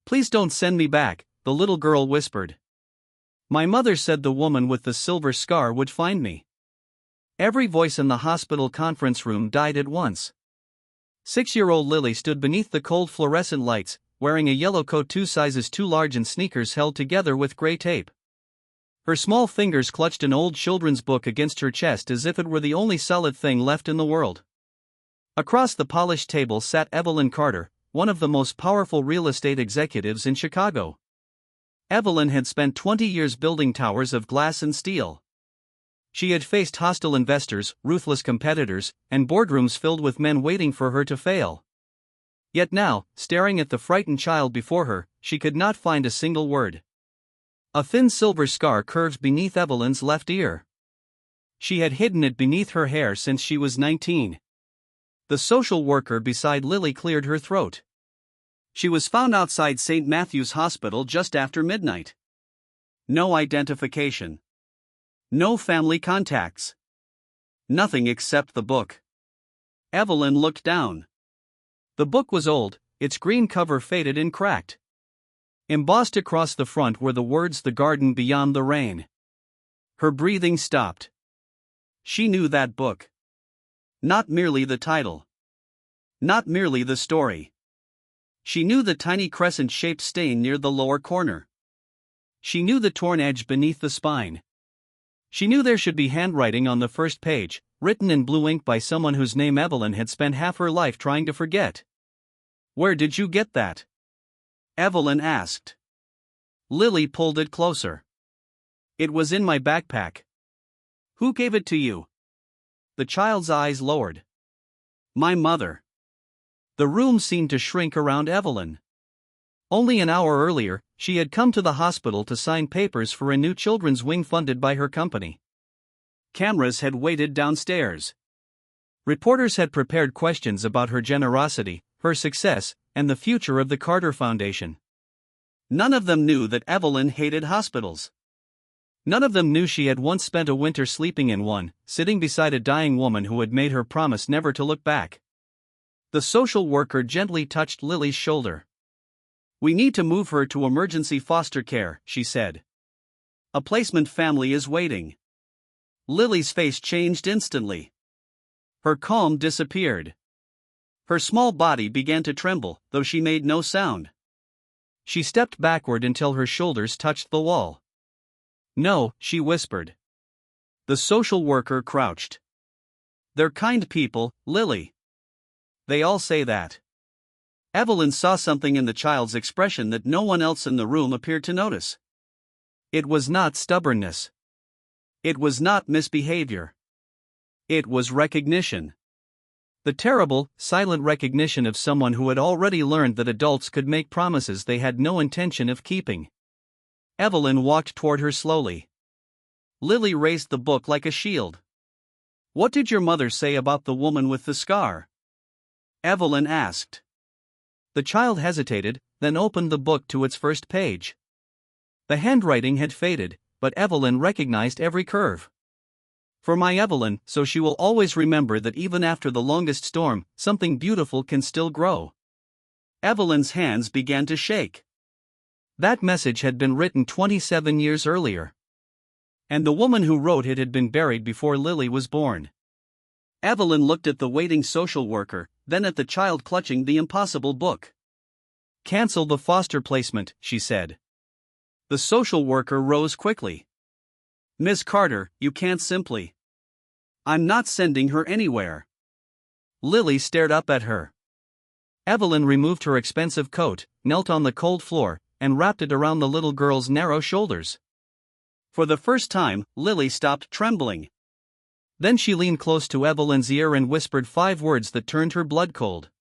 Please don't send me back, the little girl whispered. My mother said the woman with the silver scar would find me. Every voice in the hospital conference room died at once. 6-year-old Lily stood beneath the cold fluorescent lights, wearing a yellow coat 2 sizes too large and sneakers held together with gray tape. Her small fingers clutched an old children's book against her chest as if it were the only solid thing left in the world. Across the polished table sat Evelyn Carter, one of the most powerful real estate executives in Chicago. Evelyn had spent 20 years building towers of glass and steel. She had faced hostile investors, ruthless competitors, and boardrooms filled with men waiting for her to fail. Yet now, staring at the frightened child before her, she could not find a single word. A thin silver scar curved beneath Evelyn's left ear. She had hidden it beneath her hair since she was 19. The social worker beside Lily cleared her throat. She was found outside St. Matthew's Hospital just after midnight. No identification. No family contacts. Nothing except the book. Evelyn looked down. The book was old, its green cover faded and cracked. Embossed across the front were the words "The Garden Beyond the Rain." Her breathing stopped. She knew that book. Not merely the title. Not merely the story. She knew the tiny crescent-shaped stain near the lower corner. She knew the torn edge beneath the spine. She knew there should be handwriting on the first page, written in blue ink by someone whose name Evelyn had spent half her life trying to forget. "Where did you get that?" Evelyn asked. Lily pulled it closer. "It was in my backpack." "Who gave it to you?" The child's eyes lowered. "My mother." The room seemed to shrink around Evelyn. Only an hour earlier, she had come to the hospital to sign papers for a new children's wing funded by her company. Cameras had waited downstairs. Reporters had prepared questions about her generosity, her success, and the future of the Carter Foundation. None of them knew that Evelyn hated hospitals. None of them knew she had once spent a winter sleeping in one, sitting beside a dying woman who had made her promise never to look back. The social worker gently touched Lily's shoulder. "We need to move her to emergency foster care," she said. "A placement family is waiting." Lily's face changed instantly. Her calm disappeared. Her small body began to tremble, though she made no sound. She stepped backward until her shoulders touched the wall. "No," she whispered. The social worker crouched. "They're kind people, Lily. They all say that." Evelyn saw something in the child's expression that no one else in the room appeared to notice. It was not stubbornness. It was not misbehavior. It was recognition. The terrible, silent recognition of someone who had already learned that adults could make promises they had no intention of keeping. Evelyn walked toward her slowly. Lily raised the book like a shield. "What did your mother say about the woman with the scar?" Evelyn asked. The child hesitated, then opened the book to its first page. The handwriting had faded, but Evelyn recognized every curve. "For my Evelyn, so she will always remember that even after the longest storm, something beautiful can still grow." Evelyn's hands began to shake. That message had been written 27 years earlier. And the woman who wrote it had been buried before Lily was born. Evelyn looked at the waiting social worker, then at the child clutching the impossible book. "Cancel the foster placement," she said. The social worker rose quickly. "Miss Carter, you can't simply. I'm not sending her anywhere." Lily stared up at her. Evelyn removed her expensive coat, knelt on the cold floor, and wrapped it around the little girl's narrow shoulders. For the first time, Lily stopped trembling. Then she leaned close to Evelyn's ear and whispered 5 words that turned her blood cold.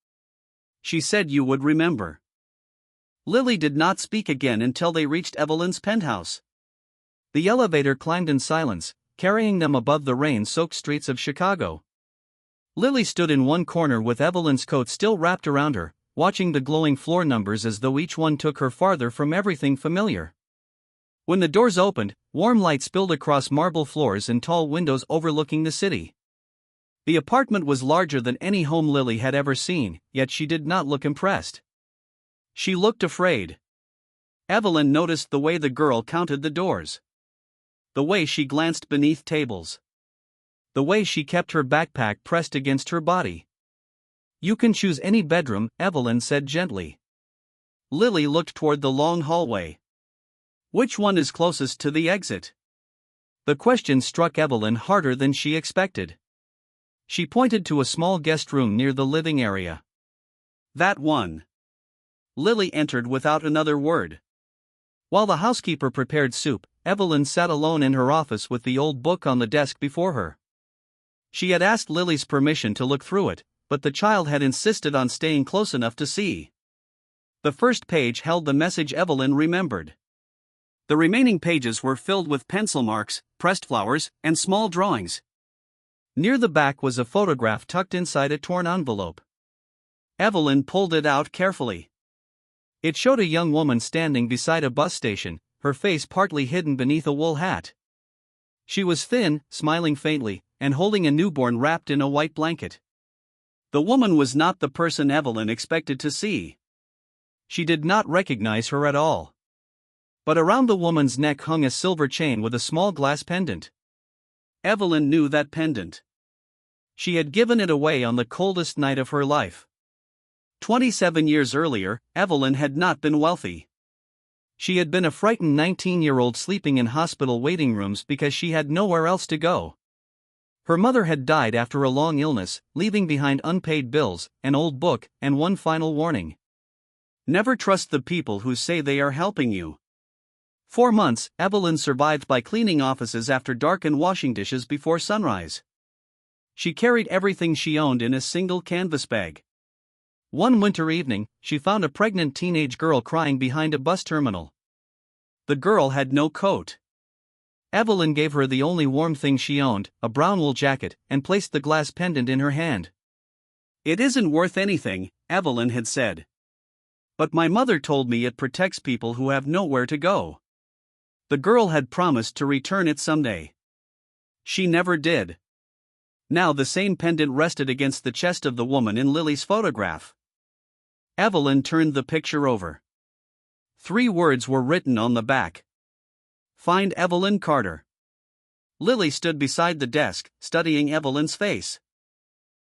"She said you would remember." Lily did not speak again until they reached Evelyn's penthouse. The elevator climbed in silence, carrying them above the rain-soaked streets of Chicago. Lily stood in one corner with Evelyn's coat still wrapped around her, watching the glowing floor numbers as though each one took her farther from everything familiar. When the doors opened, warm light spilled across marble floors and tall windows overlooking the city. The apartment was larger than any home Lily had ever seen, yet she did not look impressed. She looked afraid. Evelyn noticed the way the girl counted the doors. The way she glanced beneath tables. The way she kept her backpack pressed against her body. "You can choose any bedroom," Evelyn said gently. Lily looked toward the long hallway. "Which one is closest to the exit?" The question struck Evelyn harder than she expected. She pointed to a small guest room near the living area. "That one." Lily entered without another word. While the housekeeper prepared soup, Evelyn sat alone in her office with the old book on the desk before her. She had asked Lily's permission to look through it, but the child had insisted on staying close enough to see. The first page held the message Evelyn remembered. The remaining pages were filled with pencil marks, pressed flowers, and small drawings. Near the back was a photograph tucked inside a torn envelope. Evelyn pulled it out carefully. It showed a young woman standing beside a bus station, her face partly hidden beneath a wool hat. She was thin, smiling faintly, and holding a newborn wrapped in a white blanket. The woman was not the person Evelyn expected to see. She did not recognize her at all. But around the woman's neck hung a silver chain with a small glass pendant. Evelyn knew that pendant. She had given it away on the coldest night of her life. 27 years earlier, Evelyn had not been wealthy. She had been a frightened 19-year-old sleeping in hospital waiting rooms because she had nowhere else to go. Her mother had died after a long illness, leaving behind unpaid bills, an old book, and one final warning. Never trust the people who say they are helping you. 4 months, Evelyn survived by cleaning offices after dark and washing dishes before sunrise. She carried everything she owned in a single canvas bag. One winter evening, she found a pregnant teenage girl crying behind a bus terminal. The girl had no coat. Evelyn gave her the only warm thing she owned, a brown wool jacket, and placed the glass pendant in her hand. "It isn't worth anything," Evelyn had said. "But my mother told me it protects people who have nowhere to go." The girl had promised to return it someday. She never did. Now the same pendant rested against the chest of the woman in Lily's photograph. Evelyn turned the picture over. 3 words were written on the back. "Find Evelyn Carter." Lily stood beside the desk, studying Evelyn's face.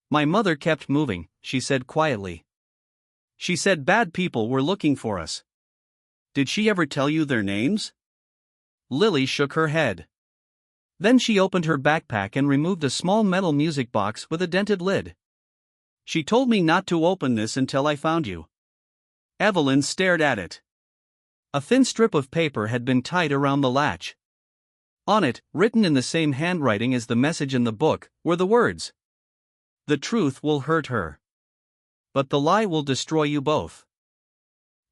"My mother kept moving," she said quietly. "She said bad people were looking for us." "Did she ever tell you their names?" Lily shook her head. Then she opened her backpack and removed a small metal music box with a dented lid. "She told me not to open this until I found you." Evelyn stared at it. A thin strip of paper had been tied around the latch. On it, written in the same handwriting as the message in the book, were the words, "The truth will hurt her. But the lie will destroy you both."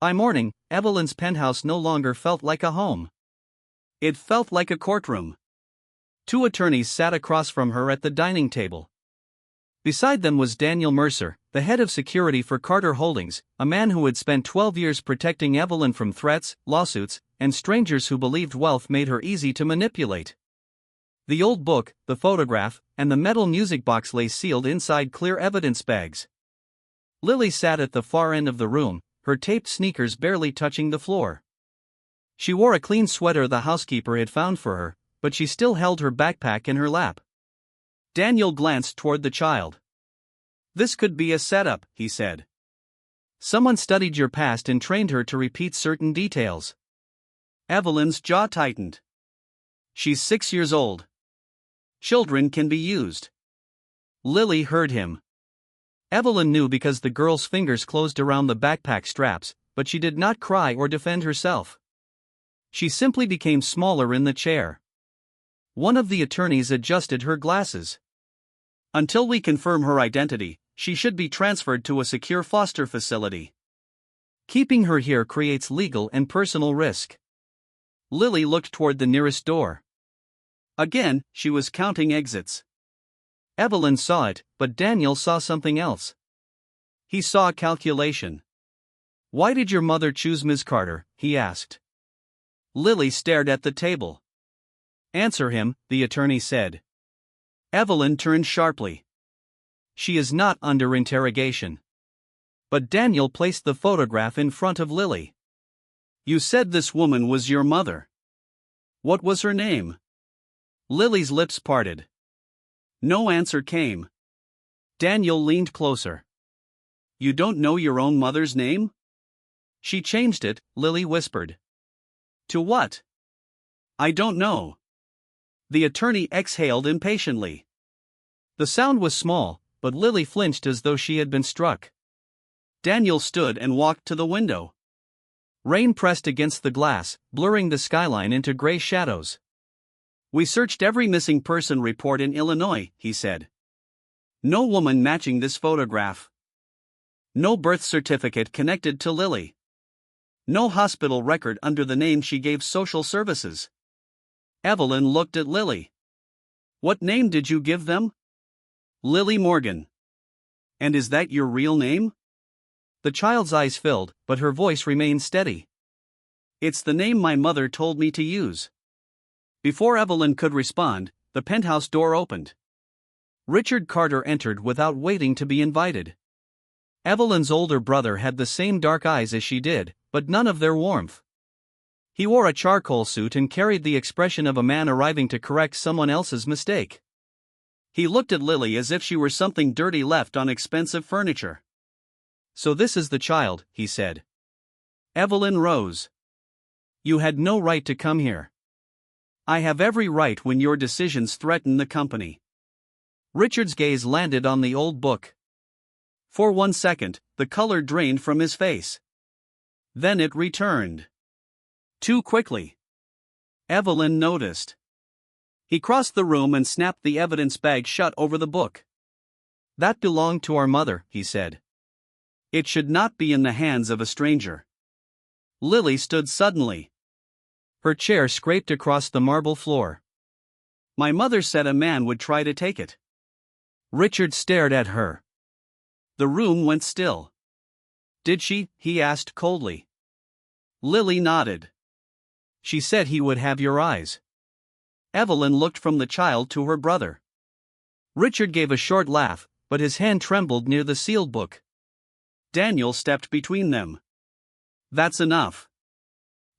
By morning, Evelyn's penthouse no longer felt like a home. It felt like a courtroom. 2 attorneys sat across from her at the dining table. Beside them was Daniel Mercer, the head of security for Carter Holdings, a man who had spent 12 years protecting Evelyn from threats, lawsuits, and strangers who believed wealth made her easy to manipulate. The old book, the photograph, and the metal music box lay sealed inside clear evidence bags. Lily sat at the far end of the room, her taped sneakers barely touching the floor. She wore a clean sweater the housekeeper had found for her, but she still held her backpack in her lap. Daniel glanced toward the child. "This could be a setup," he said. "Someone studied your past and trained her to repeat certain details." Evelyn's jaw tightened. "She's 6 years old. Children can be used." Lily heard him. Evelyn knew because the girl's fingers closed around the backpack straps, but she did not cry or defend herself. She simply became smaller in the chair. One of the attorneys adjusted her glasses. "Until we confirm her identity, she should be transferred to a secure foster facility. Keeping her here creates legal and personal risk." Lily looked toward the nearest door. Again, she was counting exits. Evelyn saw it, but Daniel saw something else. He saw a calculation. "Why did your mother choose Ms. Carter?" he asked. Lily stared at the table. "Answer him," the attorney said. Evelyn turned sharply. "She is not under interrogation." But Daniel placed the photograph in front of Lily. You said this woman was your mother. What was her name? Lily's lips parted. No answer came. Daniel leaned closer. You don't know your own mother's name? She changed it, Lily whispered. To what? I don't know. The attorney exhaled impatiently. The sound was small, but Lily flinched as though she had been struck. Daniel stood and walked to the window. Rain pressed against the glass, blurring the skyline into gray shadows. We searched every missing person report in Illinois, he said. No woman matching this photograph. No birth certificate connected to Lily. No hospital record under the name she gave social services. Evelyn looked at Lily. What name did you give them? Lily Morgan. And is that your real name? The child's eyes filled, but her voice remained steady. It's the name my mother told me to use. Before Evelyn could respond, the penthouse door opened. Richard Carter entered without waiting to be invited. Evelyn's older brother had the same dark eyes as she did, but none of their warmth. He wore a charcoal suit and carried the expression of a man arriving to correct someone else's mistake. He looked at Lily as if she were something dirty left on expensive furniture. So this is the child, he said. Evelyn rose. You had no right to come here. I have every right when your decisions threaten the company. Richard's gaze landed on the old book. For 1 second, the color drained from his face. Then it returned. Too quickly. Evelyn noticed. He crossed the room and snapped the evidence bag shut over the book. That belonged to our mother, he said. It should not be in the hands of a stranger. Lily stood suddenly. Her chair scraped across the marble floor. My mother said a man would try to take it. Richard stared at her. The room went still. Did she? He asked coldly. Lily nodded. She said he would have your eyes. Evelyn looked from the child to her brother. Richard gave a short laugh, but his hand trembled near the sealed book. Daniel stepped between them. That's enough.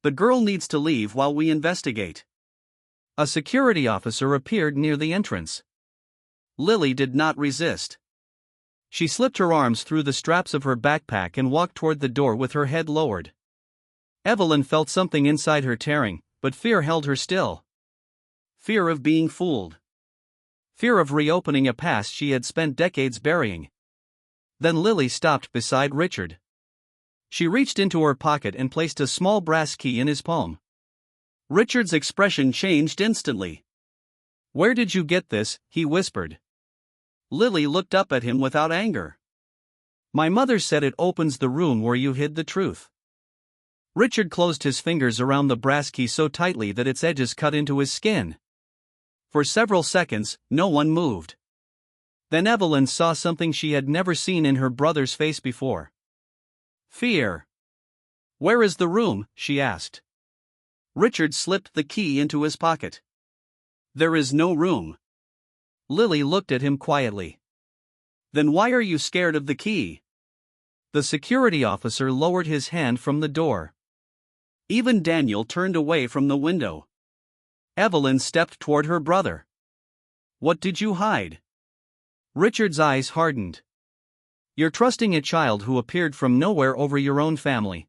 The girl needs to leave while we investigate. A security officer appeared near the entrance. Lily did not resist. She slipped her arms through the straps of her backpack and walked toward the door with her head lowered. Evelyn felt something inside her tearing, but fear held her still. Fear of being fooled. Fear of reopening a past she had spent decades burying. Then Lily stopped beside Richard. She reached into her pocket and placed a small brass key in his palm. Richard's expression changed instantly. Where did you get this? He whispered. Lily looked up at him without anger. My mother said it opens the room where you hid the truth. Richard closed his fingers around the brass key so tightly that its edges cut into his skin. For several seconds, no one moved. Then Evelyn saw something she had never seen in her brother's face before. Fear. Where is the room? She asked. Richard slipped the key into his pocket. There is no room. Lily looked at him quietly. Then why are you scared of the key? The security officer lowered his hand from the door. Even Daniel turned away from the window. Evelyn stepped toward her brother. What did you hide? Richard's eyes hardened. You're trusting a child who appeared from nowhere over your own family.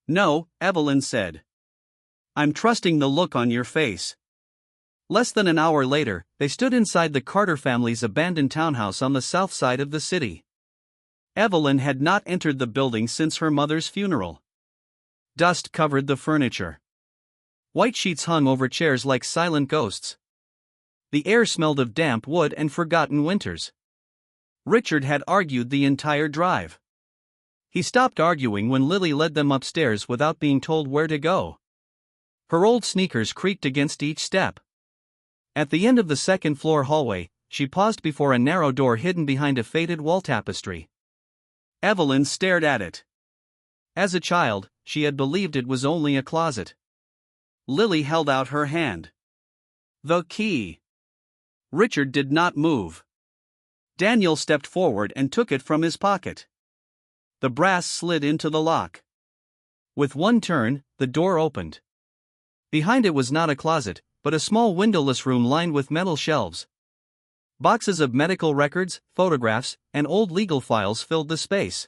No, Evelyn said. I'm trusting the look on your face. Less than an hour later, they stood inside the Carter family's abandoned townhouse on the south side of the city. Evelyn had not entered the building since her mother's funeral. Dust covered the furniture. White sheets hung over chairs like silent ghosts. The air smelled of damp wood and forgotten winters. Richard had argued the entire drive. He stopped arguing when Lily led them upstairs without being told where to go. Her old sneakers creaked against each step. At the end of the second-floor hallway, she paused before a narrow door hidden behind a faded wall tapestry. Evelyn stared at it. As a child, she had believed it was only a closet. Lily held out her hand. The key. Richard did not move. Daniel stepped forward and took it from his pocket. The brass slid into the lock. With one turn, the door opened. Behind it was not a closet, but a small windowless room lined with metal shelves. Boxes of medical records, photographs, and old legal files filled the space.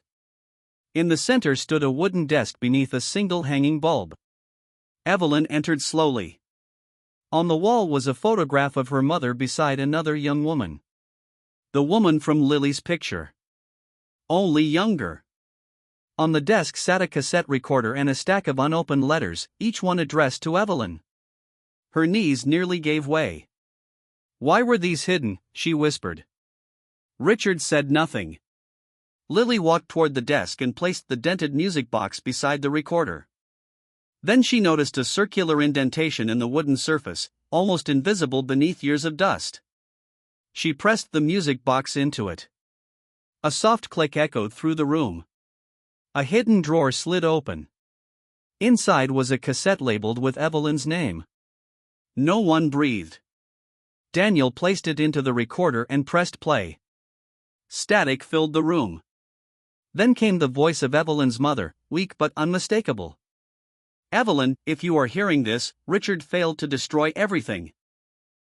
In the center stood a wooden desk beneath a single hanging bulb. Evelyn entered slowly. On the wall was a photograph of her mother beside another young woman. The woman from Lily's picture. Only younger. On the desk sat a cassette recorder and a stack of unopened letters, each one addressed to Evelyn. Her knees nearly gave way. "Why were these hidden?" she whispered. Richard said nothing. Lily walked toward the desk and placed the dented music box beside the recorder. Then she noticed a circular indentation in the wooden surface, almost invisible beneath years of dust. She pressed the music box into it. A soft click echoed through the room. A hidden drawer slid open. Inside was a cassette labeled with Evelyn's name. No one breathed. Daniel placed it into the recorder and pressed play. Static filled the room. Then came the voice of Evelyn's mother, weak but unmistakable. "Evelyn, if you are hearing this, Richard failed to destroy everything."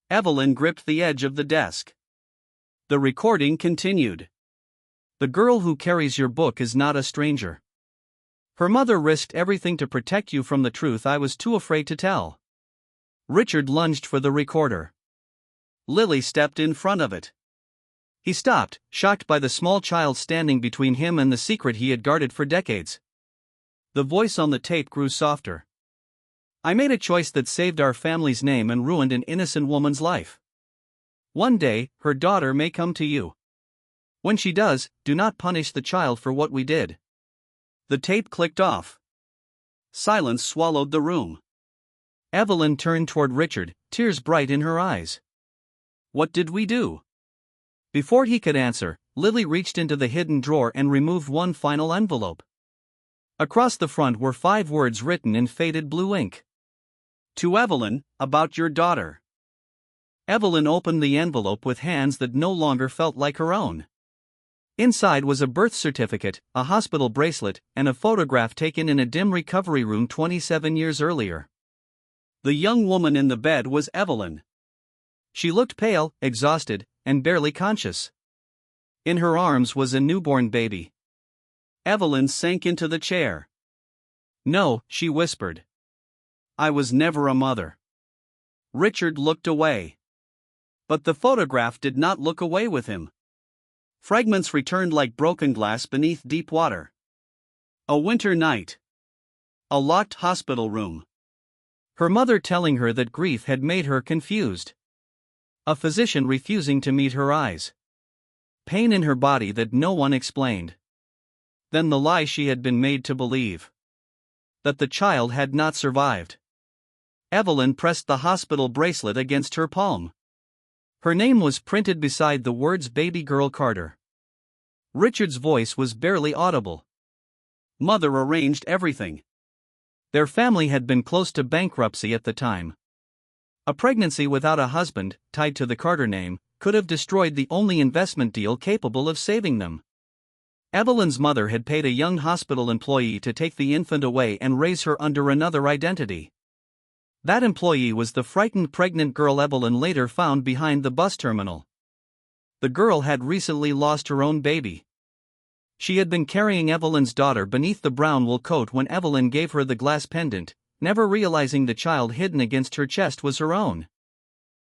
Evelyn gripped the edge of the desk. The recording continued. "The girl who carries your book is not a stranger. Her mother risked everything to protect you from the truth I was too afraid to tell." Richard lunged for the recorder. Lily stepped in front of it. He stopped, shocked by the small child standing between him and the secret he had guarded for decades. The voice on the tape grew softer. "I made a choice that saved our family's name and ruined an innocent woman's life. One day, her daughter may come to you. When she does, do not punish the child for what we did." The tape clicked off. Silence swallowed the room. Evelyn turned toward Richard, tears bright in her eyes. "What did we do?" Before he could answer, Lily reached into the hidden drawer and removed one final envelope. Across the front were 5 words written in faded blue ink. "To Evelyn, about your daughter." Evelyn opened the envelope with hands that no longer felt like her own. Inside was a birth certificate, a hospital bracelet, and a photograph taken in a dim recovery room 27 years earlier. The young woman in the bed was Evelyn. She looked pale, exhausted, and barely conscious. In her arms was a newborn baby. Evelyn sank into the chair. "No," she whispered. "I was never a mother." Richard looked away. But the photograph did not look away with him. Fragments returned like broken glass beneath deep water. A winter night. A locked hospital room. Her mother telling her that grief had made her confused. A physician refusing to meet her eyes. Pain in her body that no one explained. Then the lie she had been made to believe. That the child had not survived. Evelyn pressed the hospital bracelet against her palm. Her name was printed beside the words "Baby Girl Carter." Richard's voice was barely audible. "Mother arranged everything." Their family had been close to bankruptcy at the time. A pregnancy without a husband, tied to the Carter name, could have destroyed the only investment deal capable of saving them. Evelyn's mother had paid a young hospital employee to take the infant away and raise her under another identity. That employee was the frightened pregnant girl Evelyn later found behind the bus terminal. The girl had recently lost her own baby. She had been carrying Evelyn's daughter beneath the brown wool coat when Evelyn gave her the glass pendant, never realizing the child hidden against her chest was her own.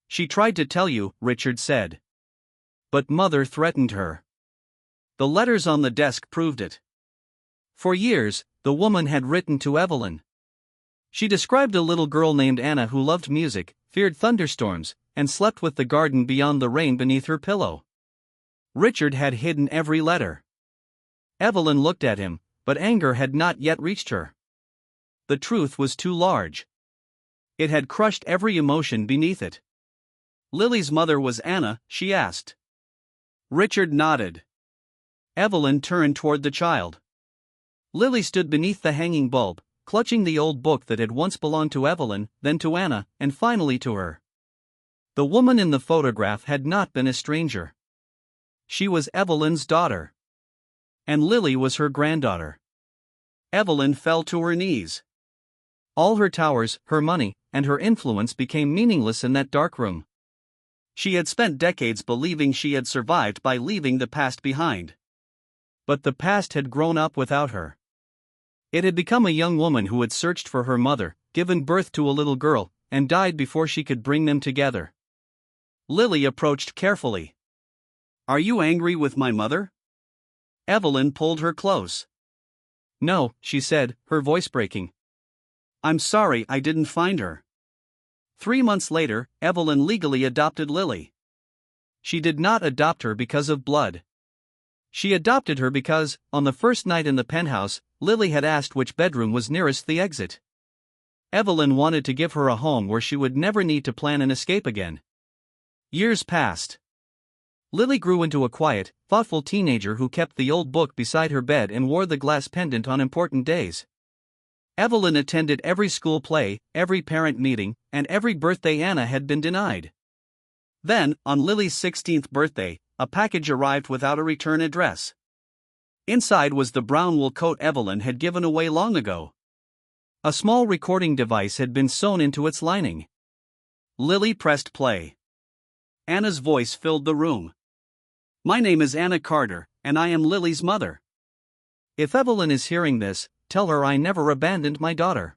"She tried to tell you," Richard said. But Mother threatened her. The letters on the desk proved it. For years, the woman had written to Evelyn. She described a little girl named Anna who loved music, feared thunderstorms, and slept with the garden beyond the rain beneath her pillow. Richard had hidden every letter. Evelyn looked at him, but anger had not yet reached her. The truth was too large. It had crushed every emotion beneath it. "Lily's mother was Anna?" she asked. Richard nodded. Evelyn turned toward the child. Lily stood beneath the hanging bulb, clutching the old book that had once belonged to Evelyn, then to Anna, and finally to her. The woman in the photograph had not been a stranger. She was Evelyn's daughter. And Lily was her granddaughter. Evelyn fell to her knees. All her towers, her money, and her influence became meaningless in that dark room. She had spent decades believing she had survived by leaving the past behind. But the past had grown up without her. It had become a young woman who had searched for her mother, given birth to a little girl, and died before she could bring them together. Lily approached carefully. "Are you angry with my mother?" Evelyn pulled her close. "No," she said, her voice breaking. "I'm sorry I didn't find her." 3 months later, Evelyn legally adopted Lily. She did not adopt her because of blood. She adopted her because, on the first night in the penthouse, Lily had asked which bedroom was nearest the exit. Evelyn wanted to give her a home where she would never need to plan an escape again. Years passed. Lily grew into a quiet, thoughtful teenager who kept the old book beside her bed and wore the glass pendant on important days. Evelyn attended every school play, every parent meeting, and every birthday Anna had been denied. Then, on Lily's 16th birthday, a package arrived without a return address. Inside was the brown wool coat Evelyn had given away long ago. A small recording device had been sewn into its lining. Lily pressed play. Anna's voice filled the room. "My name is Anna Carter, and I am Lily's mother. If Evelyn is hearing this, tell her I never abandoned my daughter.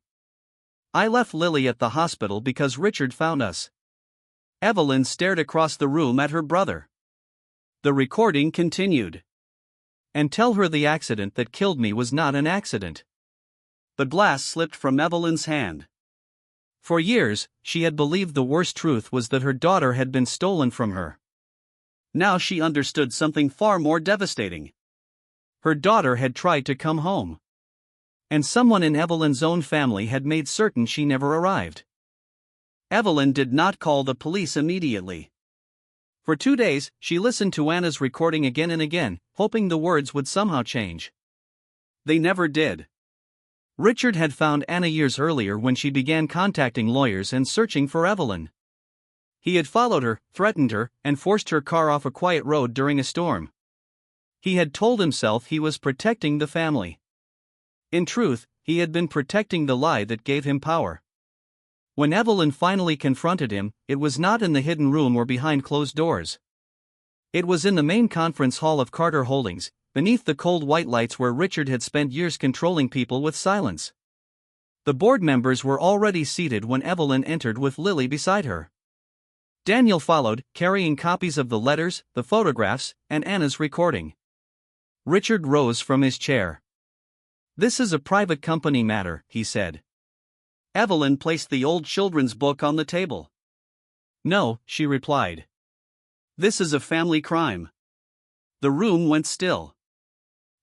I left Lily at the hospital because Richard found us." Evelyn stared across the room at her brother. The recording continued. "And tell her the accident that killed me was not an accident." The glass slipped from Evelyn's hand. For years, she had believed the worst truth was that her daughter had been stolen from her. Now she understood something far more devastating. Her daughter had tried to come home. And someone in Evelyn's own family had made certain she never arrived. Evelyn did not call the police immediately. For 2 days, she listened to Anna's recording again and again, hoping the words would somehow change. They never did. Richard had found Anna years earlier when she began contacting lawyers and searching for Evelyn. He had followed her, threatened her, and forced her car off a quiet road during a storm. He had told himself he was protecting the family. In truth, he had been protecting the lie that gave him power. When Evelyn finally confronted him, it was not in the hidden room or behind closed doors. It was in the main conference hall of Carter Holdings, beneath the cold white lights where Richard had spent years controlling people with silence. The board members were already seated when Evelyn entered with Lily beside her. Daniel followed, carrying copies of the letters, the photographs, and Anna's recording. Richard rose from his chair. "This is a private company matter," he said. Evelyn placed the old children's book on the table. "No," she replied. "This is a family crime." The room went still.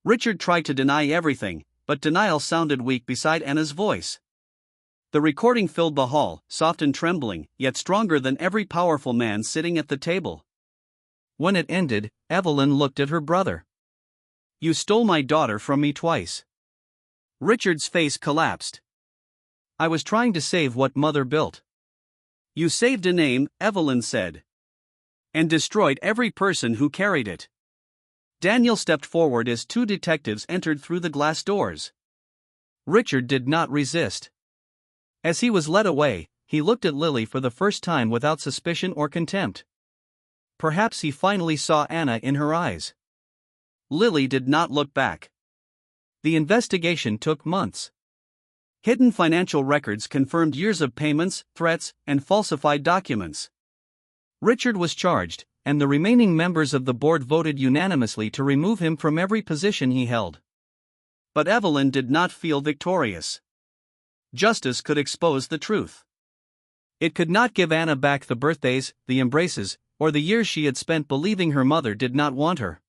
Richard tried to deny everything, but denial sounded weak beside Anna's voice. The recording filled the hall, soft and trembling, yet stronger than every powerful man sitting at the table. When it ended, Evelyn looked at her brother. "You stole my daughter from me twice." Richard's face collapsed. "I was trying to save what mother built." "You saved a name," Evelyn said. "And destroyed every person who carried it." Daniel stepped forward as 2 detectives entered through the glass doors. Richard did not resist. As he was led away, he looked at Lily for the first time without suspicion or contempt. Perhaps he finally saw Anna in her eyes. Lily did not look back. The investigation took months. Hidden financial records confirmed years of payments, threats, and falsified documents. Richard was charged, and the remaining members of the board voted unanimously to remove him from every position he held. But Evelyn did not feel victorious. Justice could expose the truth. It could not give Anna back the birthdays, the embraces, or the years she had spent believing her mother did not want her.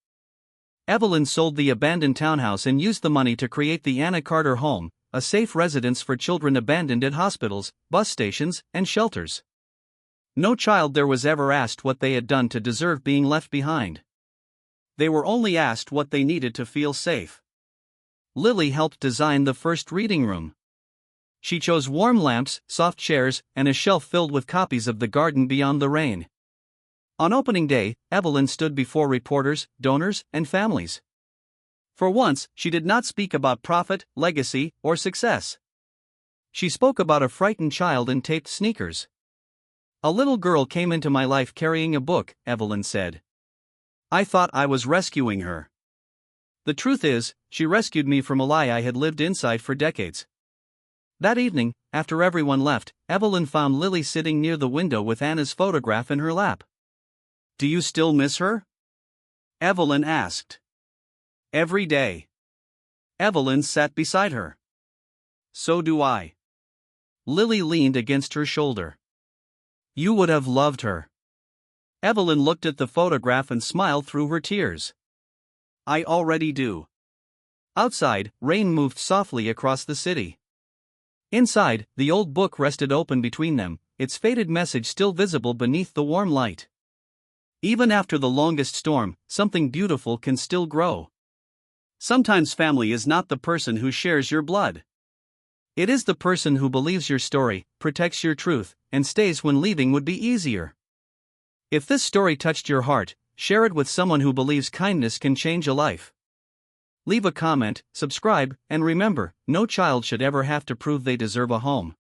Evelyn sold the abandoned townhouse and used the money to create the Anna Carter home, a safe residence for children abandoned at hospitals, bus stations, and shelters. No child there was ever asked what they had done to deserve being left behind. They were only asked what they needed to feel safe. Lily helped design the first reading room. She chose warm lamps, soft chairs, and a shelf filled with copies of The Garden Beyond the Rain. On opening day, Evelyn stood before reporters, donors, and families. For once, she did not speak about profit, legacy, or success. She spoke about a frightened child in taped sneakers. A little girl came into my life carrying a book, Evelyn said. I thought I was rescuing her. The truth is, she rescued me from a lie I had lived inside for decades. That evening, after everyone left, Evelyn found Lily sitting near the window with Anna's photograph in her lap. Do you still miss her? Evelyn asked. Every day. Evelyn sat beside her. So do I. Lily leaned against her shoulder. You would have loved her. Evelyn looked at the photograph and smiled through her tears. I already do. Outside, rain moved softly across the city. Inside, the old book rested open between them, its faded message still visible beneath the warm light. Even after the longest storm, something beautiful can still grow. Sometimes family is not the person who shares your blood. It is the person who believes your story, protects your truth, and stays when leaving would be easier. If this story touched your heart, share it with someone who believes kindness can change a life. Leave a comment, subscribe, and remember, no child should ever have to prove they deserve a home.